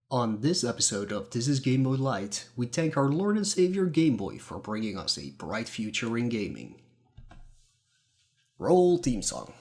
On this episode of This is Game Boy Lite, we thank our Lord and Savior Game Boy for bringing us a bright future in gaming. Roll theme song.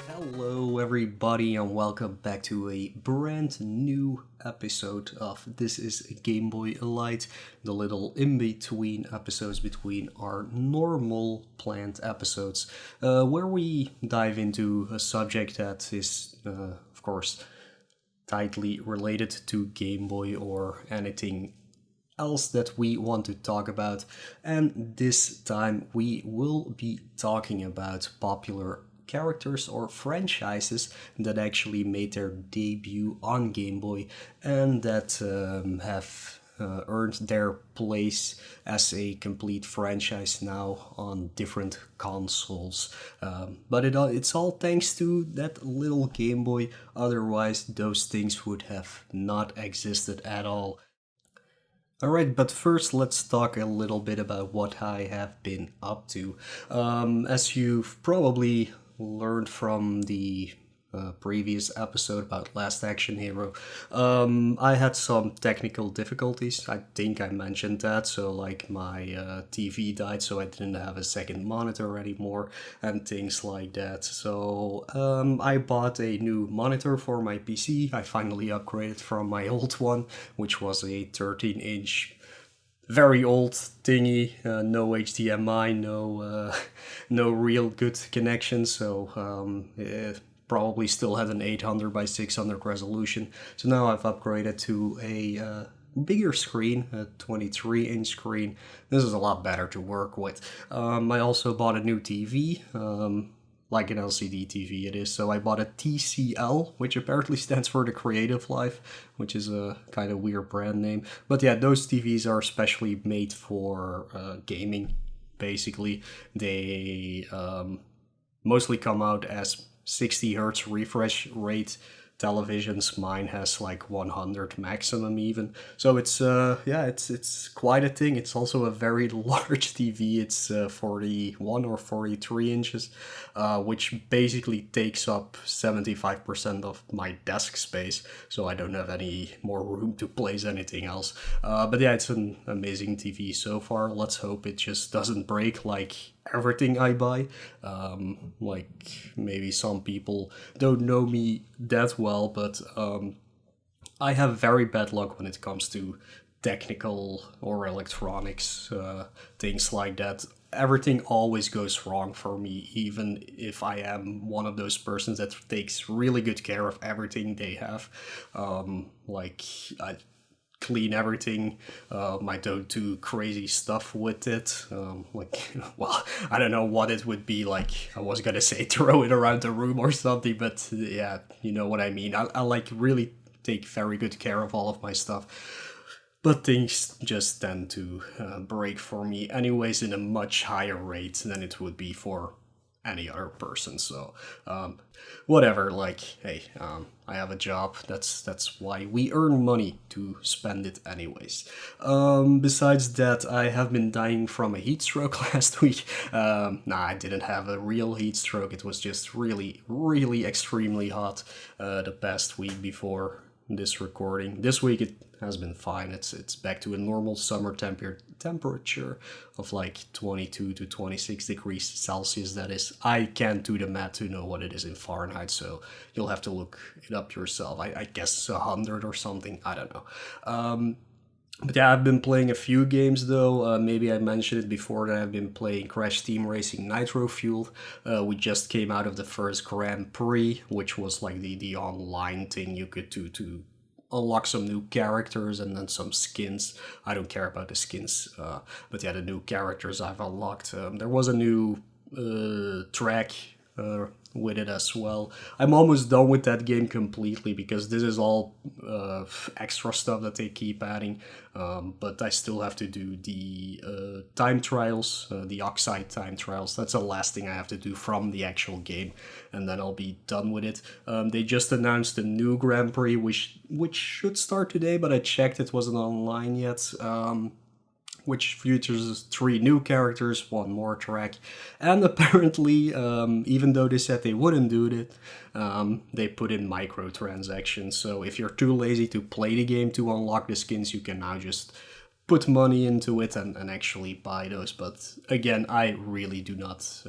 Hello everybody and welcome back to a brand new episode of This is Game Boy Lite, the little in-between episodes between our normal planned episodes, where we dive into a subject that is, of course, tightly related to Game Boy or anything else that we want to talk about. And this time we will be talking about popular characters or franchises that actually made their debut on Game Boy and that have earned their place as a complete franchise now on different consoles. But it's all thanks to that little Game Boy, otherwise those things would have not existed at all. Alright, but first let's talk a little bit about what I have been up to. As you've probably learned from the previous episode about Last Action Hero, I had some technical difficulties. I think I mentioned that. So, like, my TV died, so I didn't have a second monitor anymore, and things like that. So, I bought a new monitor for my PC. I finally upgraded from my old one, which was a 13-inch very old thingy, no HDMI, no real good connection, so it probably still had an 800 by 600 resolution. So now I've upgraded to a bigger screen, a 23-inch screen. This is a lot better to work with. I also bought a new TV. Like an LCD TV it is. So I bought a TCL, which apparently stands for the Creative Life, which is a kind of weird brand name. But yeah, those TVs are specially made for gaming, basically. They mostly come out as 60 hertz refresh rate televisions. Mine has like 100 maximum even. So it's it's quite a thing. It's also a very large TV. It's 41 or 43 inches, which basically takes up 75% of my desk space. So I don't have any more room to place anything else. But yeah, it's an amazing TV so far. Let's hope it just doesn't break like everything I buy. Like maybe some people don't know me that well, but I have very bad luck when it comes to technical or electronics, things like that. Everything always goes wrong for me, even if I am one of those persons that takes really good care of everything they have. Like I clean everything. I don't do crazy stuff with it. Well, I don't know what it would be like. I was gonna say throw it around the room or something, but yeah, you know what I mean. I like really take very good care of all of my stuff. But things just tend to break for me anyways in a much higher rate than it would be for any other person. So whatever, like, hey, I have a job. That's why we earn money, to spend it anyways. Besides that, I have been dying from a heat stroke last week. I didn't have a real heat stroke. It was just really extremely hot the past week before this recording. This week it has been fine. It's back to a normal summer temperature of like 22 to 26 degrees Celsius. That is, I can't do the math to know what it is in Fahrenheit, so you'll have to look it up yourself. I guess 100 or something. I don't know. But yeah, I've been playing a few games though. Maybe I mentioned it before that I've been playing Crash Team Racing Nitro Fueled. We just came out of the first Grand Prix, which was like the online thing you could do to unlock some new characters and then some skins. I don't care about the skins, but yeah, the new characters I've unlocked. There was a new track with it as well. I'm almost done with that game completely because this is all extra stuff that they keep adding. But I still have to do the time trials, the Oxide time trials. That's the last thing I have to do from the actual game, and then I'll be done with it. They just announced a new Grand Prix, which should start today, but I checked it wasn't online yet. Which features 3 new characters, 1 more track, and apparently, even though they said they wouldn't do it, they put in microtransactions. So if you're too lazy to play the game to unlock the skins, you can now just put money into it and actually buy those. But again, I really do not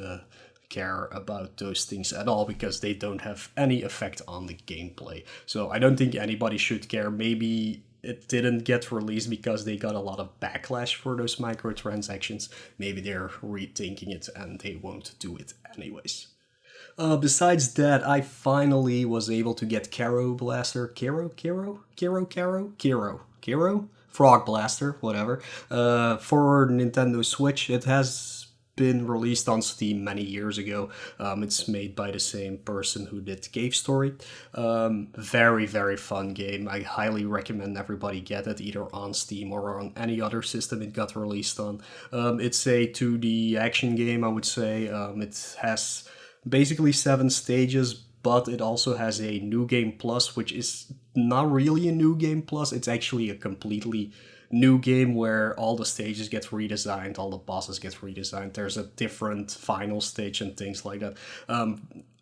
care about those things at all because they don't have any effect on the gameplay. So I don't think anybody should care. Maybe it didn't get released because they got a lot of backlash for those microtransactions. Maybe they're rethinking it and they won't do it anyways. Besides that, I finally was able to get Kero Blaster. Kero? Frog Blaster, whatever. For Nintendo Switch. It has been released on Steam many years ago. It's made by the same person who did Cave Story. Very, very fun game. I highly recommend everybody get it, either on Steam or on any other system it got released on. It's a 2D action game, I would say. It has basically 7 stages, but it also has a New Game Plus, which is not really a New Game Plus. It's actually a completely new game where all the stages get redesigned, all the bosses get redesigned. There's a different final stage and things like that.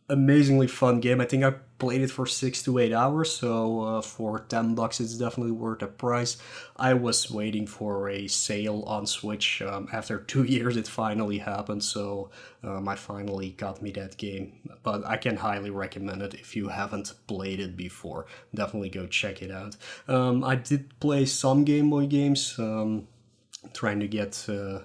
Amazingly fun game. I think I played it for 6 to 8 hours, so for $10 it's definitely worth the price. I was waiting for a sale on Switch. After 2 years it finally happened, so I finally got me that game. But I can highly recommend it if you haven't played it before. Definitely go check it out. I did play some Game Boy games, trying to get a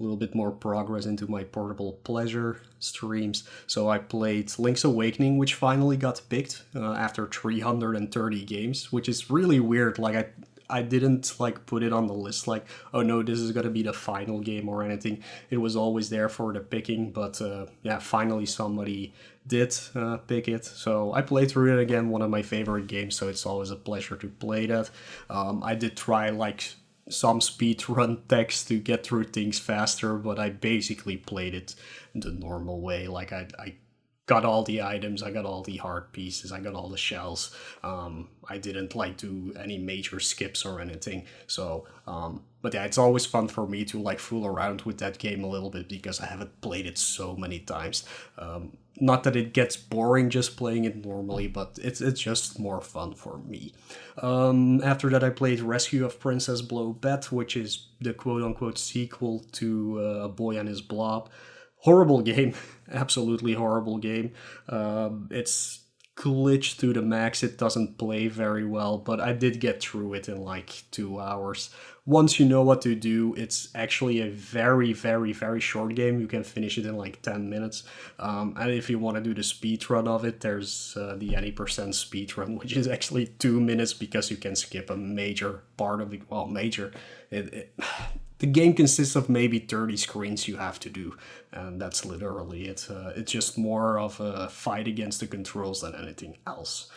little bit more progress into my portable pleasure streams. So I played Link's Awakening, which finally got picked after 330 games, which is really weird. Like I didn't like put it on the list like, oh no, this is gonna be the final game or anything. It was always there for the picking, but yeah, finally somebody did pick it. So I played through it again, one of my favorite games, so it's always a pleasure to play that. I did try like some speedrun text to get through things faster, but I basically played it the normal way. Like I got all the items, I got all the heart pieces, I got all the shells. I didn't like do any major skips or anything. So, but yeah, it's always fun for me to like fool around with that game a little bit because I haven't played it so many times. Not that it gets boring just playing it normally, but it's just more fun for me. After that, I played Rescue of Princess Blobette, which is the quote-unquote sequel to A Boy and His Blob. Horrible game, absolutely horrible game. It's glitched to the max, it doesn't play very well, but I did get through it in like 2 hours. Once you know what to do, it's actually a very, very, very short game. You can finish it in like 10 minutes. And if you want to do the speed run of it, there's the any percent speed run, which is actually 2 minutes because you can skip a major part of it. Well, major. The game consists of maybe 30 screens you have to do, and that's literally it. It's just more of a fight against the controls than anything else.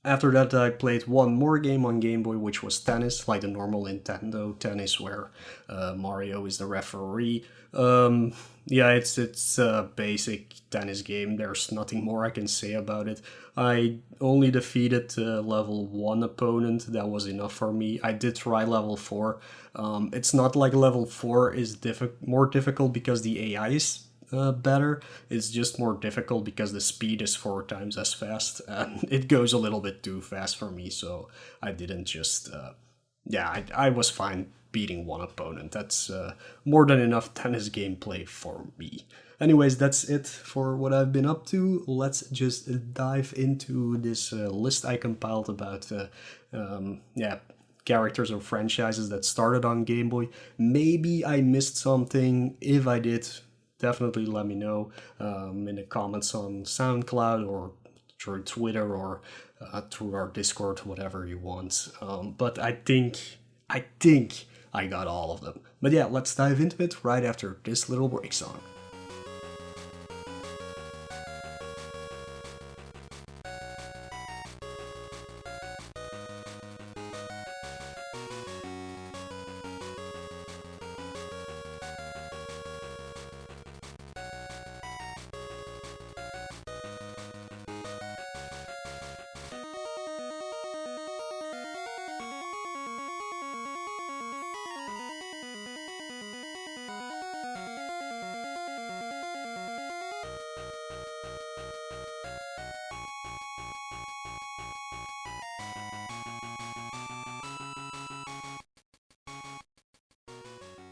After that, I played one more game on Game Boy, which was tennis, like the normal Nintendo tennis, where Mario is the referee. Yeah, it's a basic tennis game. There's nothing more I can say about it. I only defeated level 1 opponent. That was enough for me. I did try level 4. It's not like level 4 is more difficult because the AI is better. It's just more difficult because the speed is 4 times as fast, and it goes a little bit too fast for me, so I didn't just yeah, I was fine beating one opponent. That's more than enough tennis gameplay for me. Anyways, that's it for what I've been up to. Let's just dive into this list I compiled about yeah, characters or franchises that started on Game Boy. Maybe I missed something. If I did, definitely let me know in the comments on SoundCloud or through Twitter or through our Discord, whatever you want. But I think I got all of them. But yeah, let's dive into it right after this little break song.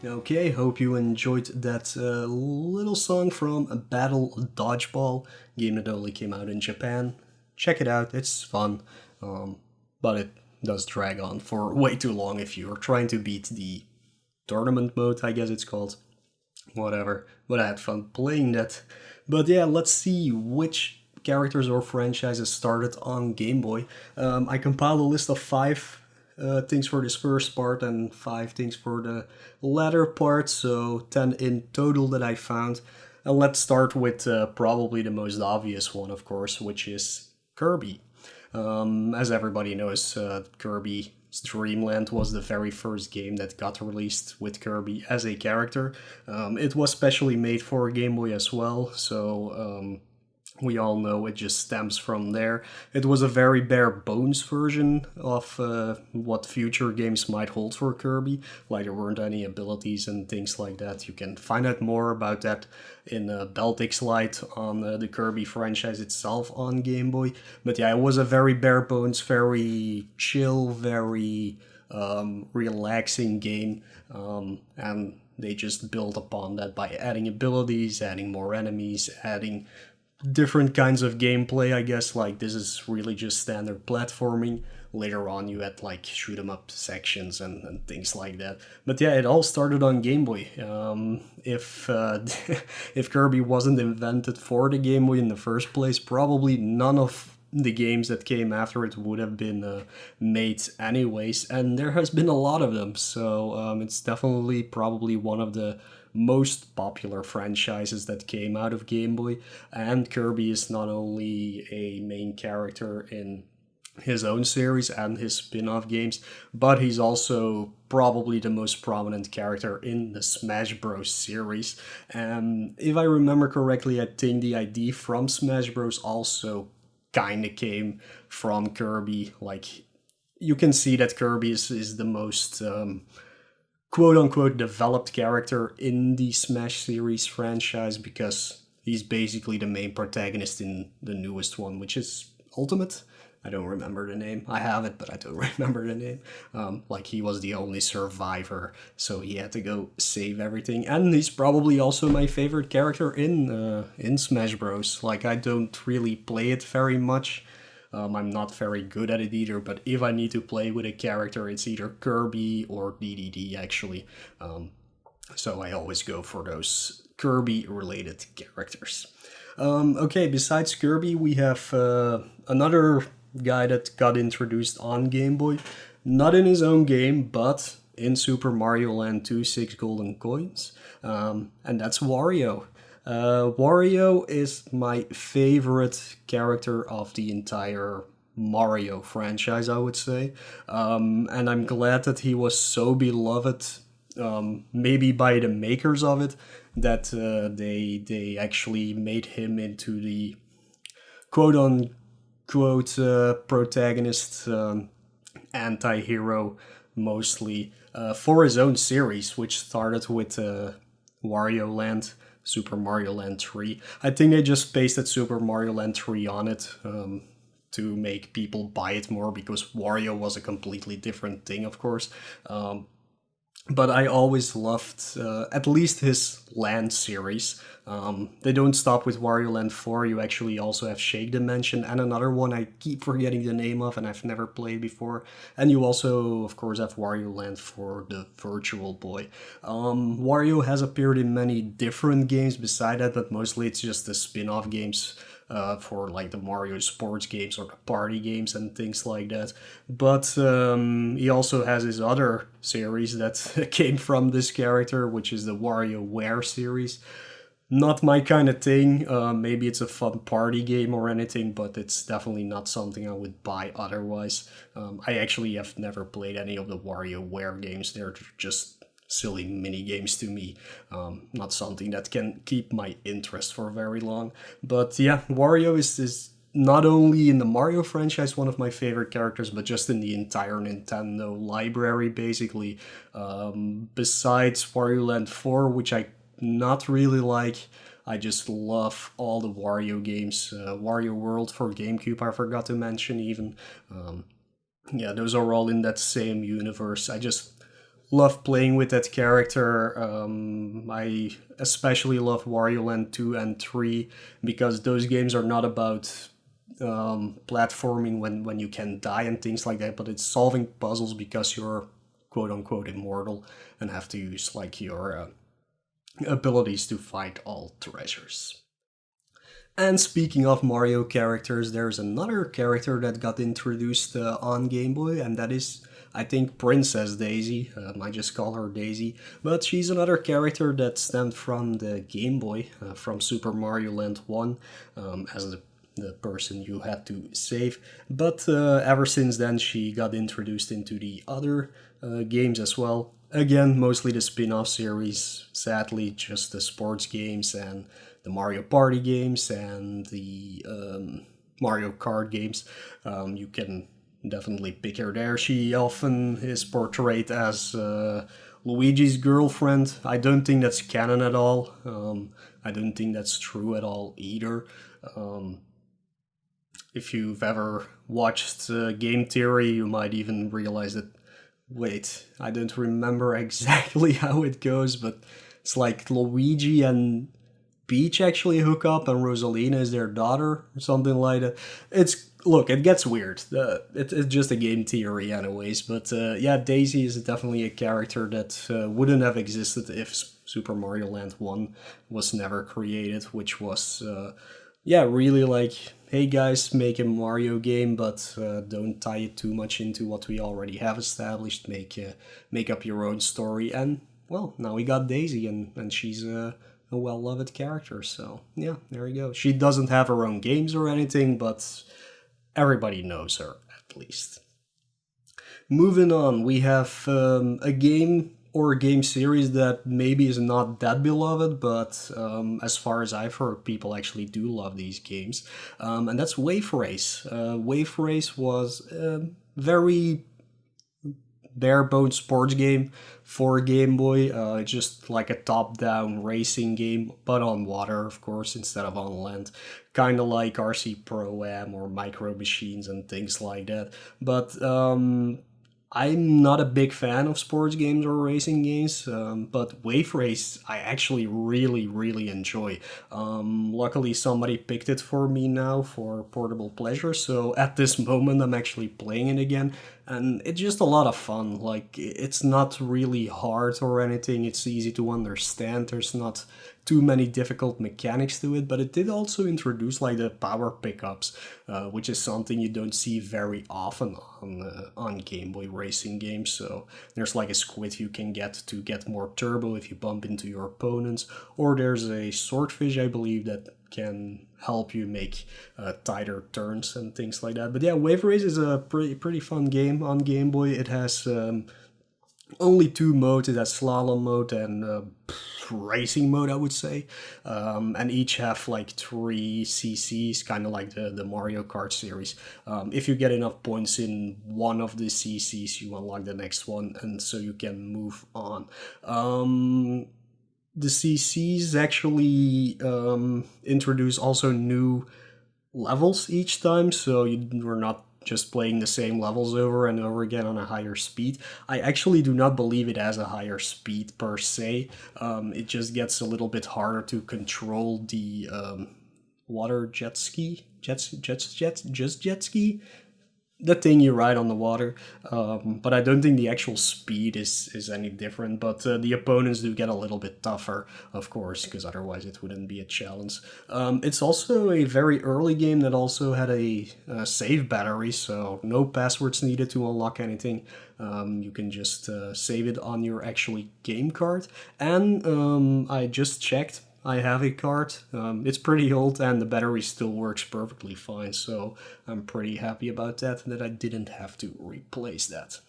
Okay, hope you enjoyed that little song from Battle Dodgeball, game that only came out in Japan. Check it out, it's fun, but it does drag on for way too long if you're trying to beat the tournament mode, I guess it's called. Whatever, but I had fun playing that. But yeah, let's see which characters or franchises started on Game Boy. I compiled a list of five things for this first part and five things for the latter part, so 10 in total that I found. And let's start with probably the most obvious one, of course, which is Kirby. As everybody knows, Kirby's Dream Land was the very first game that got released with Kirby as a character. It was specially made for Game Boy as well, so we all know it just stems from there. It was a very bare bones version of what future games might hold for Kirby. Like there weren't any abilities and things like that. You can find out more about that in Baltic's Lite on the Kirby franchise itself on Game Boy. But yeah, it was a very bare bones, very chill, very relaxing game. And they just built upon that by adding abilities, adding more enemies, adding different kinds of gameplay, I guess. Like this is really just standard platforming. Later on you had like shoot 'em up sections and things like that. But yeah, it all started on Game Boy. If if Kirby wasn't invented for the Game Boy in the first place, probably none of the games that came after it would have been made anyways, and there has been a lot of them, so it's definitely probably one of the most popular franchises that came out of Game Boy. And Kirby is not only a main character in his own series and his spin-off games, but he's also probably the most prominent character in the Smash Bros. Series. And if I remember correctly, I think the idea from Smash Bros. Also kinda came from Kirby. Like, you can see that Kirby is the most quote-unquote developed character in the Smash series franchise, because he's basically the main protagonist in the newest one, which is Ultimate. I don't remember the name. I have it, but I don't remember the name. Like, he was the only survivor, so he had to go save everything. And he's probably also my favorite character in Smash Bros. Like, I don't really play it very much. I'm not very good at it either, but if I need to play with a character, it's either Kirby or DDD, actually. So I always go for those Kirby-related characters. Okay, besides Kirby, we have another guy that got introduced on Game Boy. Not in his own game, but in Super Mario Land 2 6 Golden Coins. And that's Wario. Wario is my favorite character of the entire Mario franchise, I would say. And I'm glad that he was so beloved, maybe by the makers of it, that they actually made him into the quote-unquote protagonist, anti-hero, mostly, for his own series, which started with Wario Land, Super Mario Land 3. I think they just pasted Super Mario Land 3 on it to make people buy it more, because Wario was a completely different thing, of course. But I always loved at least his Land series. They don't stop with Wario Land 4, you actually also have Shake Dimension and another one I keep forgetting the name of and I've never played before. And you also, of course, have Wario Land for the Virtual Boy. Wario has appeared in many different games beside that, but mostly it's just the spin-off games for like the Mario sports games or the party games and things like that. But he also has his other series that came from this character, which is the WarioWare series. Not my kind of thing. Maybe it's a fun party game or anything, but it's definitely not something I would buy otherwise. I actually have never played any of the WarioWare games. They're just silly mini games to me. Not something that can keep my interest for very long. But yeah, Wario is not only in the Mario franchise one of my favorite characters, but just in the entire Nintendo library, basically. Besides Wario Land 4, which I not really like, I just love all the Wario games. Wario World for GameCube, I forgot to mention even. Yeah, those are all in that same universe. I just love playing with that character. I especially love Wario Land 2 and 3 because those games are not about platforming when you can die and things like that, but it's solving puzzles because you're quote unquote immortal and have to use like your abilities to find all treasures. And speaking of Mario characters, there's another character that got introduced on Game Boy, and that is, I think, Princess Daisy. I just call her Daisy, but she's another character that stemmed from the Game Boy, from Super Mario Land 1, as the person you had to save. But ever since then, she got introduced into the other games as well. Again, mostly the spin-off series, sadly, just the sports games and the Mario Party games and the Mario Kart games. You can definitely pick her there. She often is portrayed as Luigi's girlfriend. I don't think that's canon at all. I don't think that's true at all either. If you've ever watched Game Theory, you might even realize that, wait, I don't remember exactly how it goes, but it's like Luigi and Peach actually hook up and Rosalina is their daughter or something like that. Look, it gets weird. It's just a game theory anyways, but yeah, Daisy is definitely a character that wouldn't have existed if Super Mario Land 1 was never created, which was, yeah, really like, hey guys, make a Mario game, but don't tie it too much into what we already have established. Make up your own story, and well, now we got Daisy, and she's a well-loved character. So yeah, there you go. She doesn't have her own games or anything, but everybody knows her at least. Moving on, we have a game or a game series that maybe is not that beloved, but as far as I've heard, people actually do love these games, and that's Wave Race. Wave Race was a very bare-bones sports game for Game Boy, just like a top-down racing game, but on water, of course, instead of on land. Kind of like RC Pro-Am or Micro Machines and things like that. But I'm not a big fan of sports games or racing games, but Wave Race I actually really enjoy. Luckily somebody picked it for me now for portable pleasure, so at this moment I'm actually playing it again, and it's just a lot of fun. Like, it's not really hard or anything, it's easy to understand, there's not too many difficult mechanics to it, but it did also introduce like the power pickups, which is something you don't see very often on Game Boy racing games. So there's like a squid you can get to get more turbo if you bump into your opponents, or there's a swordfish, I believe, that can help you make tighter turns and things like that. But yeah, Wave Race is a pretty fun game on Game Boy. It has only two modes. It has slalom mode and racing mode, I would say, and each have like 3 CCs, kind of like the Mario Kart series. If you get enough points in one of the CCs, you unlock the next one, and so you can move on. The CCs actually introduce also new levels each time, so you're not just playing the same levels over and over again on a higher speed. I actually do not believe it has a higher speed per se. It just gets a little bit harder to control the water jet ski, jet ski, the thing you ride on the water, but I don't think the actual speed is any different, but the opponents do get a little bit tougher, of course, because otherwise it wouldn't be a challenge. It's also a very early game that also had a save battery, so no passwords needed to unlock anything. You can just save it on your actually game card, and I just checked, I have a card. It's pretty old and the battery still works perfectly fine, so I'm pretty happy about that I didn't have to replace that.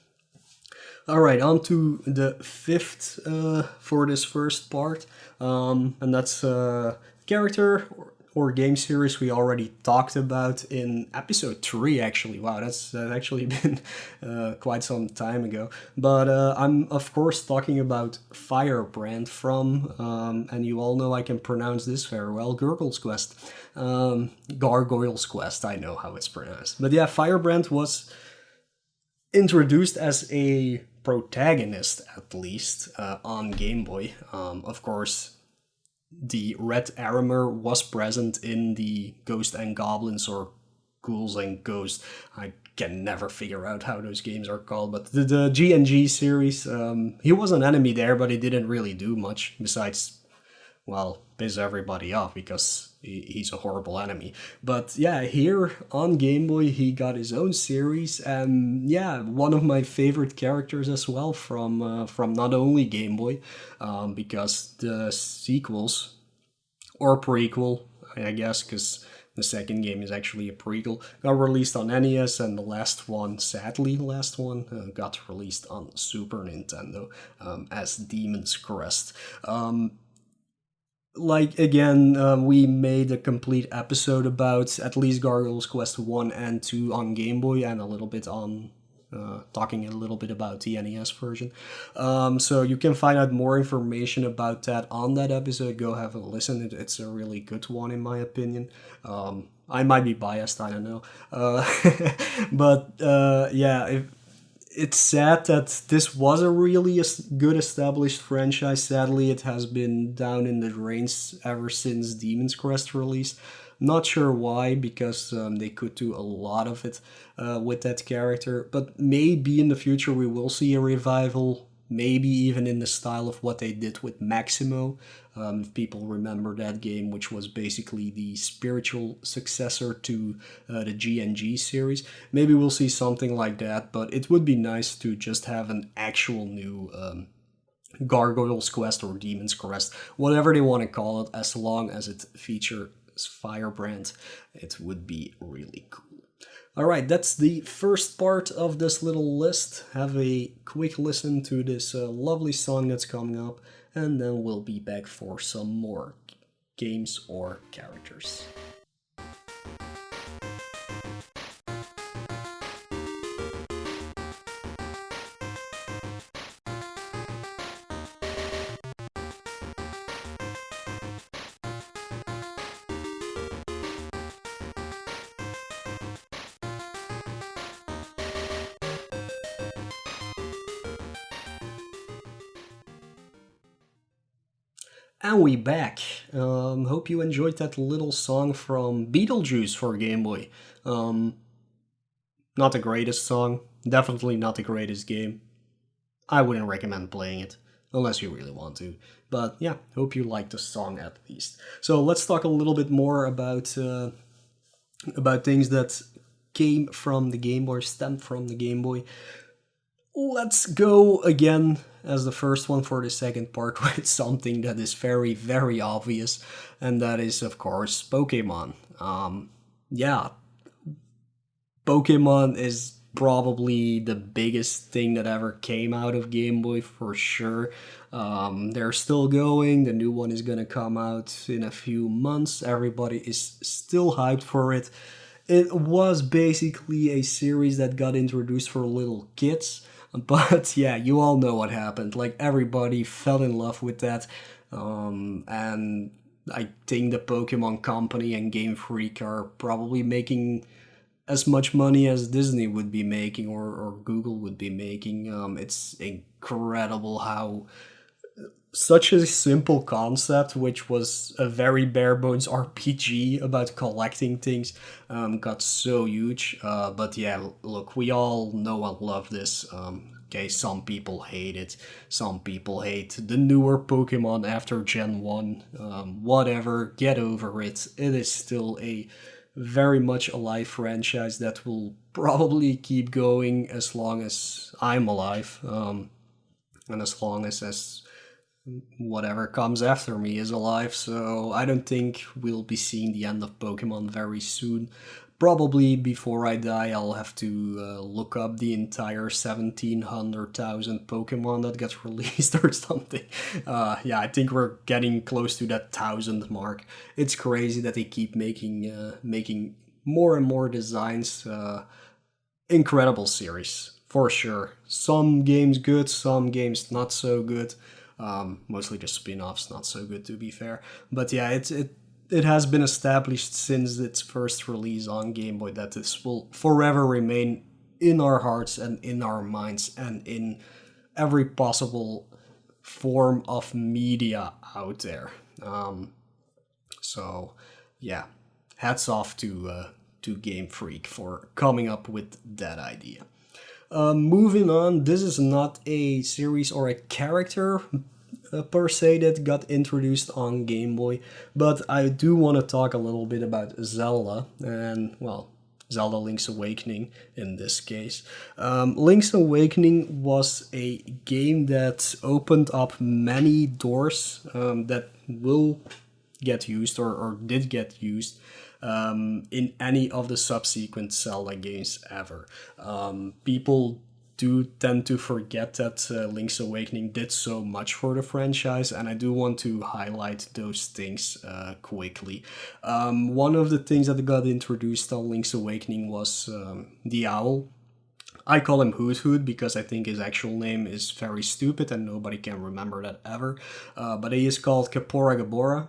Alright, on to the fifth for this first part, and that's character or game series we already talked about in episode 3, actually. Wow, that's actually been quite some time ago. But I'm, of course, talking about Firebrand from, and you all know I can pronounce this very well, Gurgle's Quest. Gargoyle's Quest, I know how it's pronounced. But yeah, Firebrand was introduced as a protagonist, at least, on Game Boy. Of course, the red armor was present in the Ghost and Goblins, or Ghouls and Ghosts. I can never figure out how those games are called, but the G&G series, he was an enemy there, but he didn't really do much besides, well, piss everybody off because he's a horrible enemy. But yeah, here on Game Boy, he got his own series, and yeah, one of my favorite characters as well from not only Game Boy, because the sequels, or prequel, I guess, because the second game is actually a prequel, got released on NES, and the last one, sadly, got released on Super Nintendo as Demon's Crest. We made a complete episode about at least Gargoyle's Quest 1 and 2 on Game Boy, and a little bit on talking a little bit about the NES version. So you can find out more information about that on that episode. Go have a listen. It's a really good one, in my opinion. I might be biased, I don't know. It's sad that this was a really good established franchise. Sadly, it has been down in the drains ever since Demon's Crest release. Not sure why, because they could do a lot of it with that character. But maybe in the future we will see a revival, maybe even in the style of what they did with Maximo. If people remember that game, which was basically the spiritual successor to the G&G series. Maybe we'll see something like that, but it would be nice to just have an actual new Gargoyle's Quest or Demon's Crest, whatever they want to call it, as long as it features Firebrand. It would be really cool. Alright, that's the first part of this little list. Have a quick listen to this lovely song that's coming up, and then we'll be back for some more games or characters. And we back. Hope you enjoyed that little song from Beetlejuice for Game Boy. Not the greatest song, definitely not the greatest game. I wouldn't recommend playing it, unless you really want to. But yeah, hope you liked the song at least. So let's talk a little bit more about things that came from the Game Boy, stemmed from the Game Boy. Let's go again as the first one for the second part with something that is very, very obvious, and that is, of course, Pokemon. Pokemon is probably the biggest thing that ever came out of Game Boy, for sure. They're still going. The new one is gonna come out in a few months. Everybody is still hyped for it. It was basically a series that got introduced for little kids. But yeah, you all know what happened. Like, everybody fell in love with that. And I think the Pokemon Company and Game Freak are probably making as much money as Disney would be making, or Google would be making. It's incredible how such a simple concept, which was a very bare bones RPG about collecting things, got so huge. But yeah, look, we all know and love this. Okay, some people hate it. Some people hate the newer Pokemon after Gen 1. Whatever, get over it. It is still a very much alive franchise that will probably keep going as long as I'm alive. And as long as whatever comes after me is alive, so I don't think we'll be seeing the end of Pokemon very soon. Probably before I die, I'll have to look up the entire 1,700,000 Pokemon that gets released or something. Yeah, I think we're getting close to that 1,000 mark. It's crazy that they keep making more and more designs. Incredible series, for sure. Some games good, some games not so good. Mostly just spin-offs, not so good, to be fair. But yeah, it has been established since its first release on Game Boy that this will forever remain in our hearts and in our minds and in every possible form of media out there. So yeah, hats off to Game Freak for coming up with that idea. Moving on, this is not a series or a character per se that got introduced on Game Boy, but I do want to talk a little bit about Zelda and, well, Zelda Link's Awakening in this case. Link's Awakening was a game that opened up many doors that will get used or did get used in any of the subsequent Zelda games ever. People do tend to forget that Link's Awakening did so much for the franchise, and I do want to highlight those things quickly. One of the things that got introduced on Link's Awakening was the owl. I call him Hoot Hoot because I think his actual name is very stupid and nobody can remember that ever. But he is called Kapora Gabora.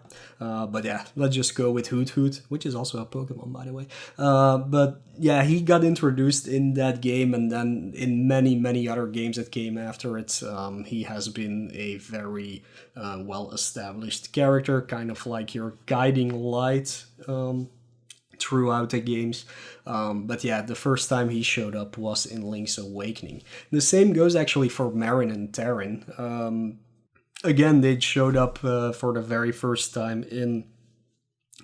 But yeah, let's just go with Hoot Hoot, which is also a Pokemon, by the way. But yeah, he got introduced in that game, and then in many, many other games that came after it, he has been a very well-established character, kind of like your guiding light throughout the games. But yeah, the first time he showed up was in Link's Awakening. The same goes actually for Marin and Terran. Again, they showed up for the very first time in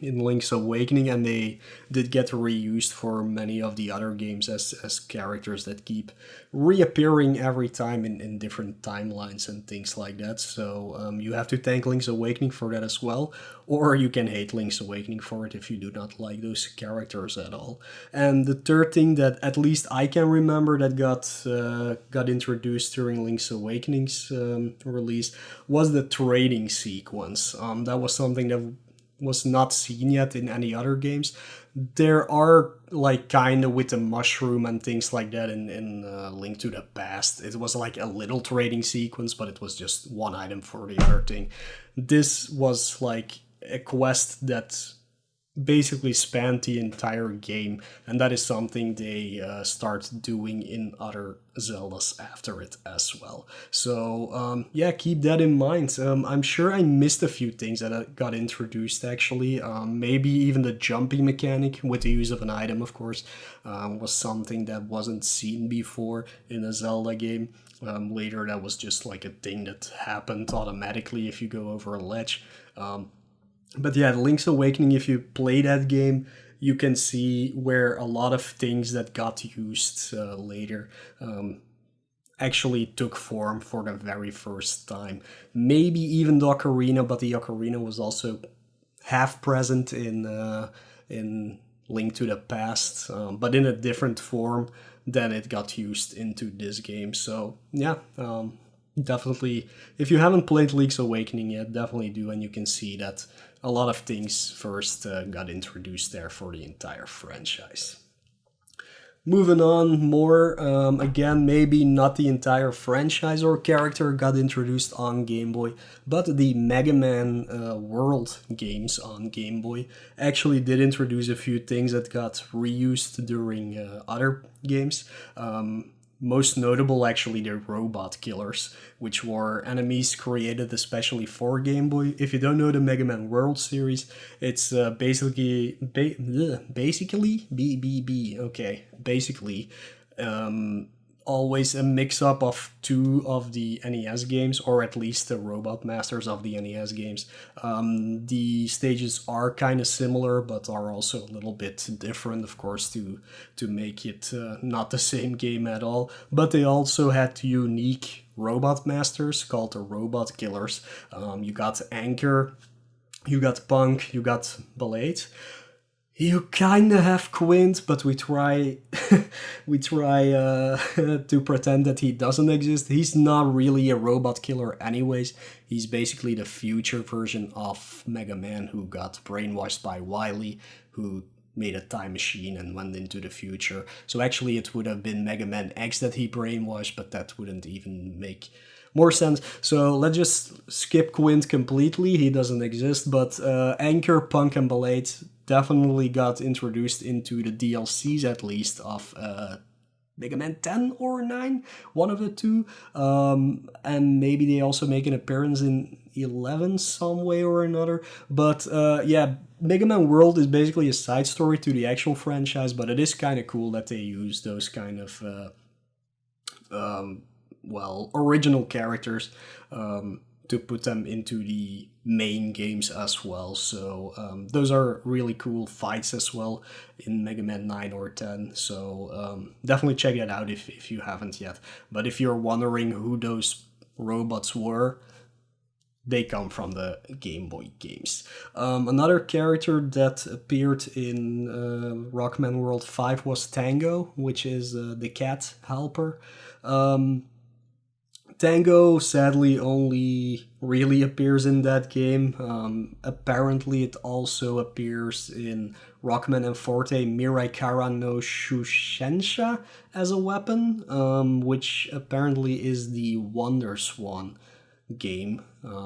Link's Awakening, and they did get reused for many of the other games as characters that keep reappearing every time in different timelines and things like that. So you have to thank Link's Awakening for that as well, or you can hate Link's Awakening for it if you do not like those characters at all. And the third thing that at least I can remember that got introduced during Link's Awakening's release was the trading sequence. That was something that was not seen yet in any other games. There are, like, kind of with the mushroom and things like that in Link to the Past. It was like a little trading sequence, but it was just one item for the other thing. This was like a quest that basically spanned the entire game, and that is something they start doing in other Zeldas after it as well. So yeah, keep that in mind. I'm sure I missed a few things that got introduced actually. Maybe even the jumping mechanic with the use of an item, of course, was something that wasn't seen before in a Zelda game. Later that was just like a thing that happened automatically if you go over a ledge. But yeah, Link's Awakening, if you play that game, you can see where a lot of things that got used later actually took form for the very first time. Maybe even the ocarina, but the ocarina was also half present in Link to the Past, but in a different form than it got used into this game. So yeah, definitely, if you haven't played Link's Awakening yet, definitely do, and you can see that a lot of things first got introduced there for the entire franchise. Moving on more, again, maybe not the entire franchise or character got introduced on Game Boy, but the Mega Man World games on Game Boy actually did introduce a few things that got reused during other games. Most notable, actually, the robot killers, which were enemies created especially for Game Boy. If you don't know the Mega Man World series, it's basically always a mix-up of two of the NES games, or at least the Robot Masters of the NES games. The stages are kind of similar, but are also a little bit different, of course, to make it not the same game at all. But they also had unique Robot Masters called the Robot Killers. You got Anchor, you got Punk, you got Blade. You kinda have Quint, but we try to pretend that he doesn't exist. He's not really a robot killer anyways. He's basically the future version of Mega Man who got brainwashed by Wily, who made a time machine and went into the future. So actually it would have been Mega Man X that he brainwashed, but that wouldn't even make more sense. So let's just skip Quint completely. He doesn't exist, but Anchor, Punk, and Blade definitely got introduced into the DLCs, at least, of Mega Man 10 or 9, one of the two. And maybe they also make an appearance in 11 some way or another. But yeah, Mega Man World is basically a side story to the actual franchise, but it is kind of cool that they use those kind of, original characters to put them into the main games as well. So those are really cool fights as well in Mega Man 9 or 10. So definitely check that out if you haven't yet. But if you're wondering who those robots were, they come from the Game Boy games. Another character that appeared in Rockman World 5 was Tango, which is the cat helper. Tango sadly only really appears in that game. Apparently it also appears in Rockman and Forte Mirai Kara no Shushensha as a weapon, which apparently is the Wonder Swan game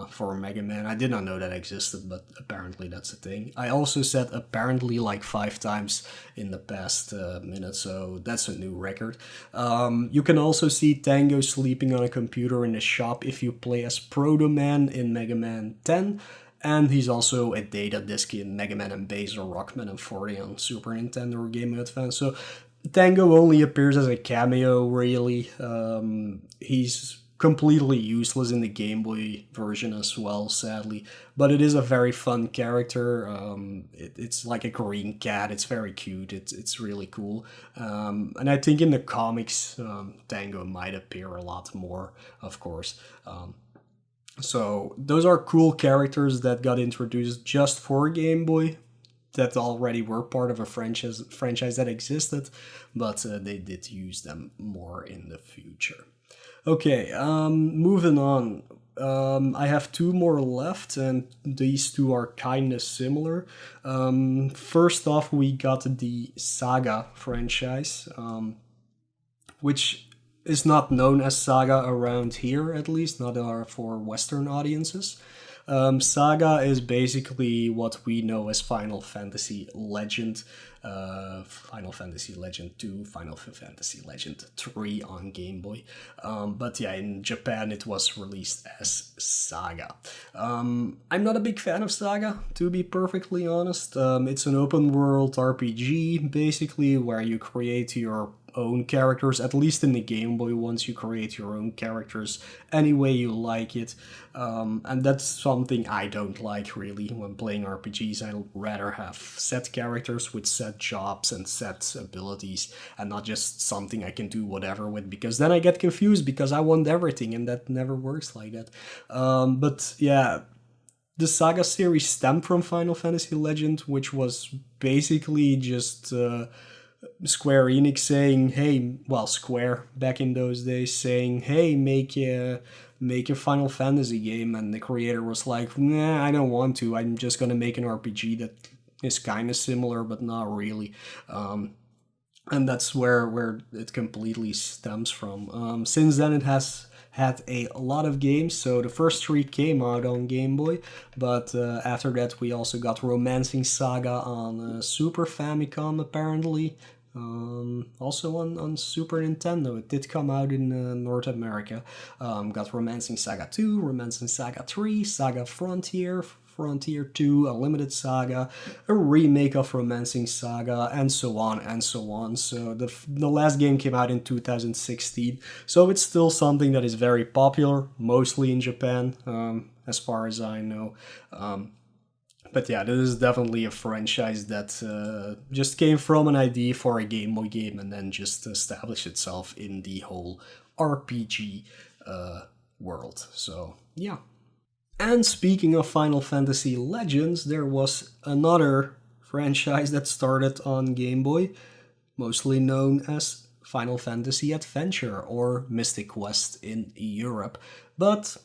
for Mega Man. I did not know that existed, but apparently that's a thing. I also said apparently like 5 times in the past minute, so that's a new record. You can also see Tango sleeping on a computer in a shop if you play as Proto Man in Mega Man 10. And he's also a data disc in Mega Man and Base or Rockman and 40 on Super Nintendo or Game Boy Advance. So Tango only appears as a cameo, really. He's completely useless in the Game Boy version as well, sadly. But it is a very fun character. It's like a green cat. It's very cute. It's really cool. And I think in the comics, Tango might appear a lot more, of course. So those are cool characters that got introduced just for Game Boy, that already were part of a franchise that existed, but they did use them more in the future. Okay, moving on. I have 2 more left, and these 2 are kind of similar. First off, we got the Saga franchise, which is not known as Saga around here, at least, not for Western audiences. Saga is basically what we know as Final Fantasy Legend, Final Fantasy Legend 2, Final Fantasy Legend 3 on Game Boy. But yeah, in Japan it was released as Saga. I'm not a big fan of Saga, to be perfectly honest. It's an open world RPG, basically, where you create your own characters, at least in the Game Boy ones, you create your own characters any way you like it. And that's something I don't like, really, when playing RPGs. I'd rather have set characters with set jobs and set abilities, and not just something I can do whatever with, because then I get confused because I want everything, and that never works like that. But yeah, the Saga series stemmed from Final Fantasy Legend, which was basically just Square Enix saying, hey, well, Square back in those days saying, hey, make a Final Fantasy game, and the creator was like, nah, I don't want to, I'm just gonna make an RPG that is kind of similar, but not really. And that's where it completely stems from. Since then it has had a lot of games, so the first 3 came out on Game Boy, but after that we also got Romancing Saga on Super Famicom, apparently. Also on Super Nintendo. It did come out in North America. Got Romancing Saga 2, Romancing Saga 3, Saga Frontier, Frontier 2, a limited saga, a remake of Romancing Saga, and so on and so on. So the last game came out in 2016, so it's still something that is very popular, mostly in Japan, as far as I know. But yeah, this is definitely a franchise that just came from an idea for a Game Boy game and then just established itself in the whole RPG world. So yeah. And speaking of Final Fantasy Legends, there was another franchise that started on Game Boy, mostly known as Final Fantasy Adventure or Mystic Quest in Europe. But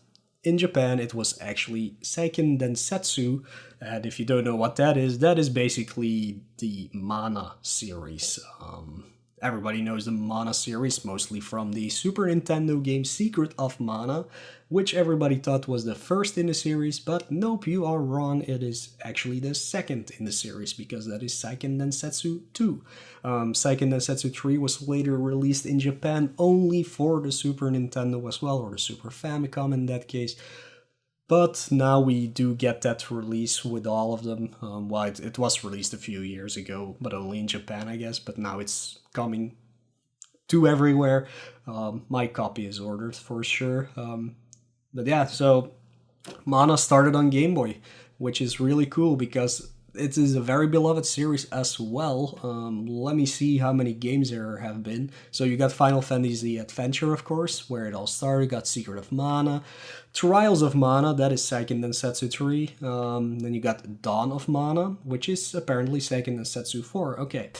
in Japan, it was actually Seiken Densetsu, and if you don't know what that is basically the Mana series. everybody knows the Mana series, mostly from the Super Nintendo game Secret of Mana, which everybody thought was the first in the series, but nope, you are wrong, it is actually the second in the series, because that is Seiken Densetsu 2. Seiken Densetsu 3 was later released in Japan only for the Super Nintendo as well, or the Super Famicom in that case. But now we do get that release with all of them. It was released a few years ago, but only in Japan, I guess. But now it's coming to everywhere. My copy is ordered for sure. But yeah, so Mana started on Game Boy, which is really cool because it is a very beloved series as well. Let me see how many games there have been. So you got Final Fantasy Adventure, of course, where it all started. You got Secret of Mana, Trials of Mana, that is Seiken Densetsu 3. Then you got Dawn of Mana, which is apparently Seiken Densetsu 4. Okay.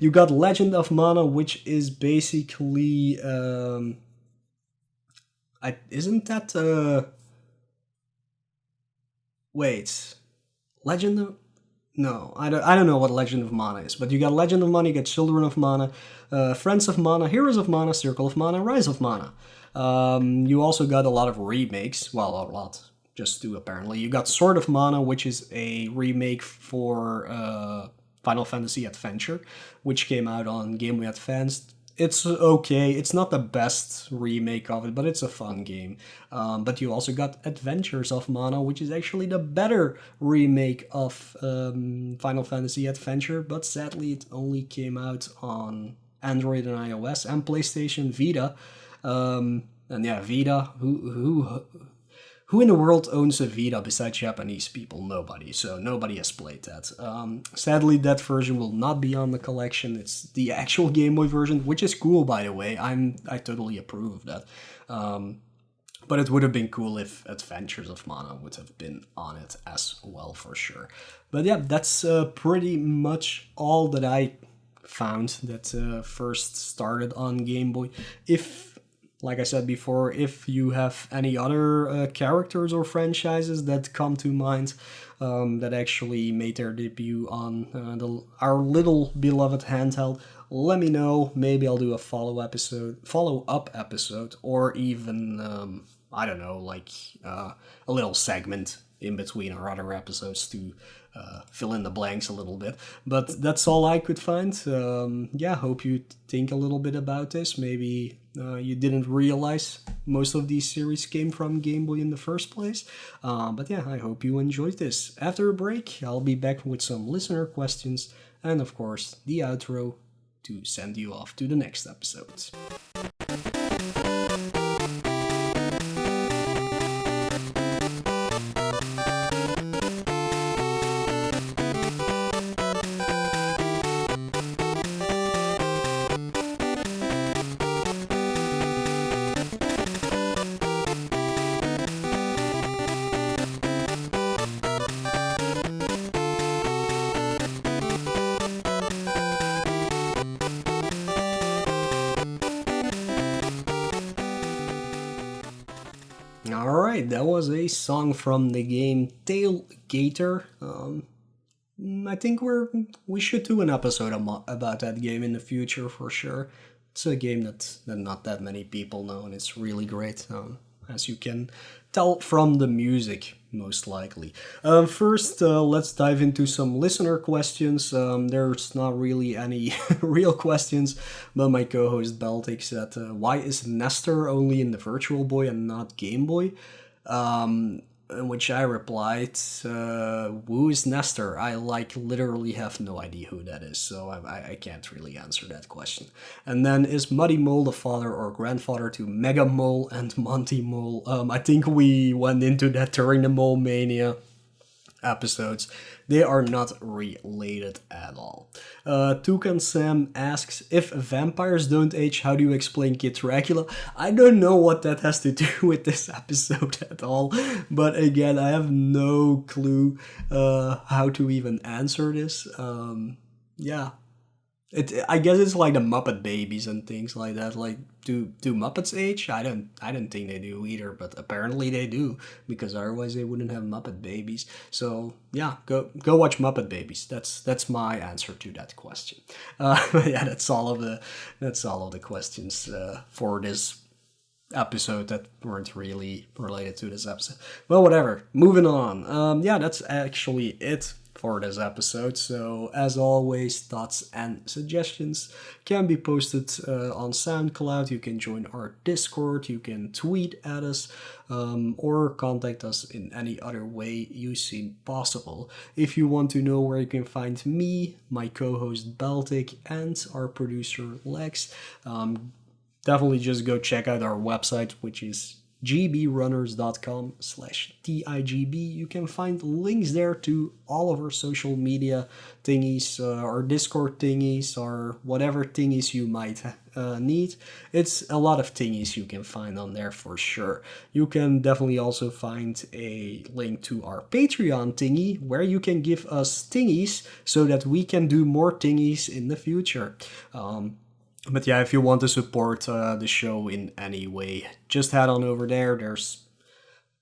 You got Legend of Mana, which is basically... isn't that... Wait... Legend of... No, I don't know what Legend of Mana is, but you got Legend of Mana, you got Children of Mana, Friends of Mana, Heroes of Mana, Circle of Mana, Rise of Mana. You also got a lot of remakes, well, a lot, just two apparently. You got Sword of Mana, which is a remake for Final Fantasy Adventure, which came out on Game Boy Advance. It's okay, it's not the best remake of it, but it's a fun game. But you also got Adventures of Mana, which is actually the better remake of Final Fantasy Adventure, but sadly it only came out on Android and iOS and PlayStation Vita. And yeah, Vita, who in the world owns a Vita besides Japanese people? Nobody, so nobody has played that. Sadly, that version will not be on the collection. It's the actual Game Boy version, which is cool, by the way. I totally approve of that. But it would have been cool if Adventures of Mana would have been on it as well, for sure. But yeah, that's pretty much all that I found that first started on Game Boy. Like I said before, if you have any other characters or franchises that come to mind that actually made their debut on our little beloved handheld, let me know. Maybe I'll do a follow-up episode, or even, I don't know, like a little segment in between our other episodes to fill in the blanks a little bit. But that's all I could find. Yeah, hope you think a little bit about this. Maybe you didn't realize most of these series came from Game Boy in the first place. But yeah, I hope you enjoyed this. After a break, I'll be back with some listener questions and, of course, the outro to send you off to the next episode. Alright, that was a song from the game Tailgater. I think we should do an episode about that game in the future for sure. It's a game that not that many people know, and it's really great, as you can tell from the music, most likely. First, let's dive into some listener questions. There's not really any real questions, but my co-host Baltic said, why is Nestor only in the Virtual Boy and not Game Boy? In which I replied, who is Nestor? I literally have no idea who that is, so I can't really answer that question. And then, is Muddy Mole the father or grandfather to Mega Mole and Monty Mole? I think we went into that during the Mole Mania episodes. They are not related at all. Toucan Sam asks, if vampires don't age, how do you explain Kid Dracula? I don't know what that has to do with this episode at all, but again, I have no clue how to even answer this. Yeah. I guess it's like the Muppet Babies and things like that. Like, do Muppets age? I don't think they do either, but apparently they do, because otherwise they wouldn't have Muppet Babies. So yeah, go watch Muppet Babies. That's my answer to that question. But yeah, that's all of the questions for this episode that weren't really related to this episode. Well, whatever. Moving on. Yeah, that's actually it for this episode. So, as always, thoughts and suggestions can be posted on SoundCloud. You can join our Discord. You can tweet at us or contact us in any other way you see possible. If you want to know where you can find me, my co-host Baltic, and our producer Lex, definitely just go check out our website, which is gbrunners.com/TIGB. You can find links there to all of our social media thingies, our Discord thingies, or whatever thingies you might need. It's a lot of thingies you can find on there for sure. You can definitely also find a link to our Patreon thingy, where you can give us thingies so that we can do more thingies in the future. But yeah, if you want to support the show in any way, just head on over there. There's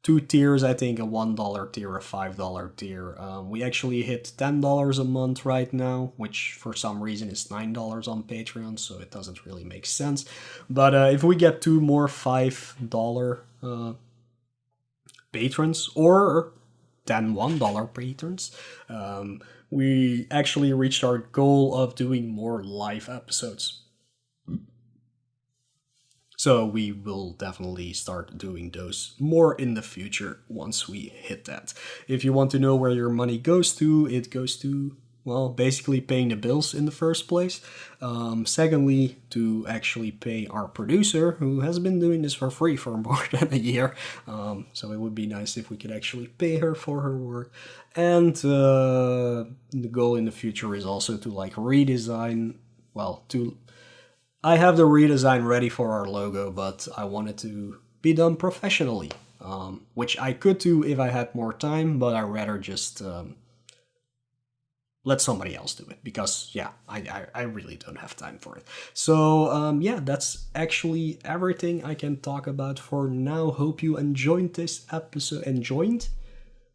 2 tiers, I think, a $1 tier, a $5 tier. We actually hit $10 a month right now, which for some reason is $9 on Patreon, so it doesn't really make sense. But if we get 2 more $5 patrons, or 10 $1 patrons, we actually reached our goal of doing more live episodes. So we will definitely start doing those more in the future once we hit that. If you want to know where your money goes to, it goes to, well, basically paying the bills in the first place. Secondly, to actually pay our producer, who has been doing this for free for more than a year. So it would be nice if we could actually pay her for her work. And the goal in the future is also to like redesign, well, to... I have the redesign ready for our logo, but I want it to be done professionally, which I could do if I had more time, but I'd rather just let somebody else do it, because, yeah, I really don't have time for it. So, yeah, that's actually everything I can talk about for now. Hope you enjoyed this episode.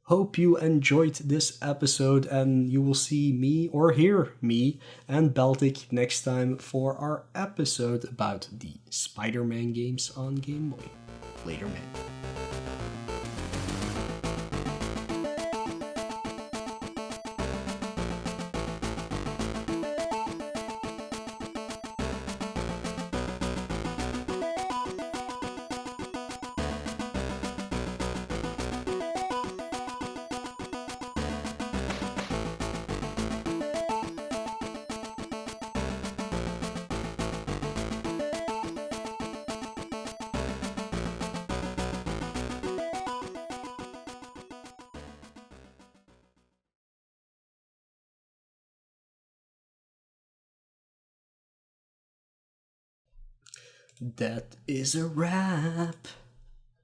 Hope you enjoyed this episode, and you will see me, or hear me and Baltic next time for our episode about the Spider-Man games on Game Boy. Later, man. That is a wrap.